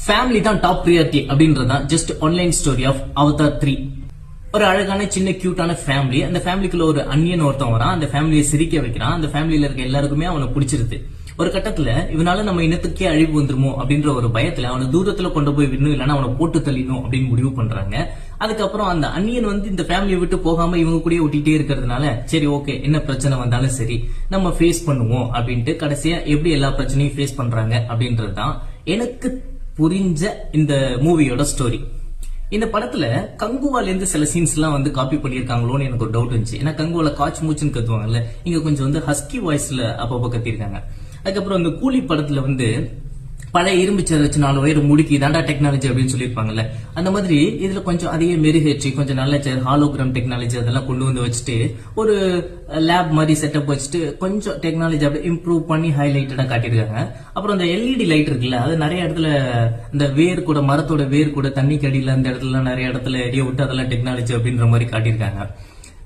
Family தான் top priority அப்படின்றதான் just online story of Avatar 3. ஒரு அழகான சின்ன கியூட்டான ஃபேமிலி. அந்த ஃபேமிலிக்குள்ள ஒரு அந்நியன் ஒருத்தன் வரான். அந்த ஃபேமிலியை சிரிக்க வைக்கிறான். அந்த ஃபேமிலியில இருக்க எல்லாருக்குமே அவனை பிடிச்சிருது. ஒரு கட்டத்துல இவனால நம்ம இனத்துக்கே அழிவு வந்துருமோ அப்படின்ற ஒரு பயத்துல அவனை தூரத்துல கொண்டு போய் விடணும், இல்லைன்னா அவனை போட்டு தள்ளிடணும் அப்படின்னு முடிவு பண்றாங்க. அதுக்கப்புறம் அந்த அந்நியன் இந்த ஃபேமிலியை விட்டு போகாம இவங்க கூட ஒட்டிட்டே இருக்கிறதுனால சரி ஓகே, என்ன பிரச்சனை வந்தாலும் சரி நம்ம ஃபேஸ் பண்ணுவோம் அப்படின்ட்டு கடைசியா எப்படி எல்லா பிரச்சனையும் ஃபேஸ் பண்றாங்க அப்படின்றதுதான் எனக்கு புரிஞ்ச இந்த மூவியோட ஸ்டோரி. இந்த படத்துல கங்குவால இருந்து சில சீன்ஸ் எல்லாம் காப்பி பண்ணிருக்காங்களோன்னு எனக்கு ஒரு டவுட் இருந்துச்சு. ஏன்னா கங்குவால காட்ச் மூச்சுன்னு கத்துவாங்கல்ல, இங்க கொஞ்சம் ஹஸ்கி வாய்ஸ்ல அப்பப்போ கத்திருக்காங்க. அதுக்கப்புறம் இந்த கூலி படத்துல பழைய இரும்பு சேர் வச்சு 4 வயர் முடுக்கி தாண்டா டெக்னாலஜி அப்படின்னு சொல்லியிருப்பாங்கல்ல, அந்த மாதிரி இதுல கொஞ்சம் அதையே மெருகேற்றி கொஞ்சம் நல்ல சேர் ஹாலோகிராம் டெக்னாலஜி அதெல்லாம் கொண்டு வச்சுட்டு ஒரு லேப் மாதிரி செட்டப் வச்சுட்டு கொஞ்சம் டெக்னாலஜி அப்படியே இம்ப்ரூவ் பண்ணி ஹைலைட்டடா காட்டியிருக்காங்க. அப்புறம் அந்த எல்இடி லைட் இருக்குல்ல, அது நிறைய இடத்துல இந்த வேர் கூட மரத்தோட வேர் கூட தண்ணி கடியில அந்த இடத்துல நிறைய இடத்துல எரிய விட்டு அதெல்லாம் டெக்னாலஜி அப்படின்ற மாதிரி காட்டியிருக்காங்க.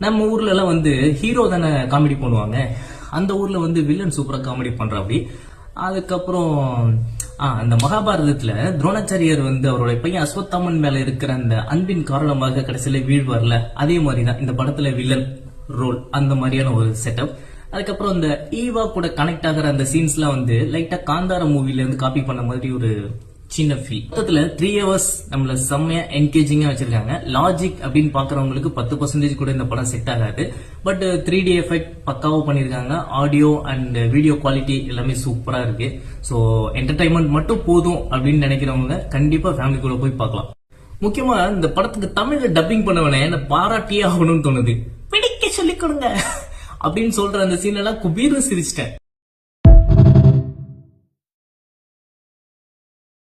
நம்ம ஊர்ல எல்லாம் ஹீரோ தானே காமெடி பண்ணுவாங்க, அந்த ஊர்ல வில்லன் சூப்பரா காமெடி பண்ற அப்படி. அதுக்கப்புறம் அந்த மகாபாரதத்துல துரோணாச்சாரியர் அவருடைய பையன் அஸ்வத்தாமன் மேல இருக்கிற அந்த அன்பின் காரணமாக கடைசியில வீழ்வார்ல, அதே மாதிரிதான் இந்த படத்துல வில்லன் ரோல், அந்த மாதிரியான ஒரு செட்டப். அதுக்கப்புறம் இந்த ஈவா கூட கனெக்ட் ஆகிற அந்த சீன்ஸ் எல்லாம் லைட்டா காந்தார மூவில இருந்து காப்பி பண்ண மாதிரி ஒரு சின்ன ஃபீல். மொத்தத்துல 3 hours நம்மள செம்மையா என்கேஜிங்கா வச்சிருக்காங்க. லாஜிக் அப்படின்னு பாக்குறவங்களுக்கு 10% கூட இந்த படம் செட் ஆகாது. பட் 3D எஃபெக்ட் பக்காவா பண்ணிருக்காங்க. ஆடியோ அண்ட் வீடியோ குவாலிட்டி எல்லாமே சூப்பரா இருக்கு. சோ என்டர்டைன்மெண்ட் மட்டும் போதும் அப்படின்னு நினைக்கிறவங்க கண்டிப்பா ஃபேமிலிக்குள்ள போய் பார்க்கலாம். முக்கியமா இந்த படத்துக்கு தமிழ்ல டப்பிங் பண்ணவனே என்ன பாராட்டியே ஆகணும்னு தோணுது. பிடிக்க சொல்லிக் கொடுங்க அப்படின்னு சொல்ற அந்த சீன் எல்லாம் குபீர்னு சிரிச்சிட்டேன்.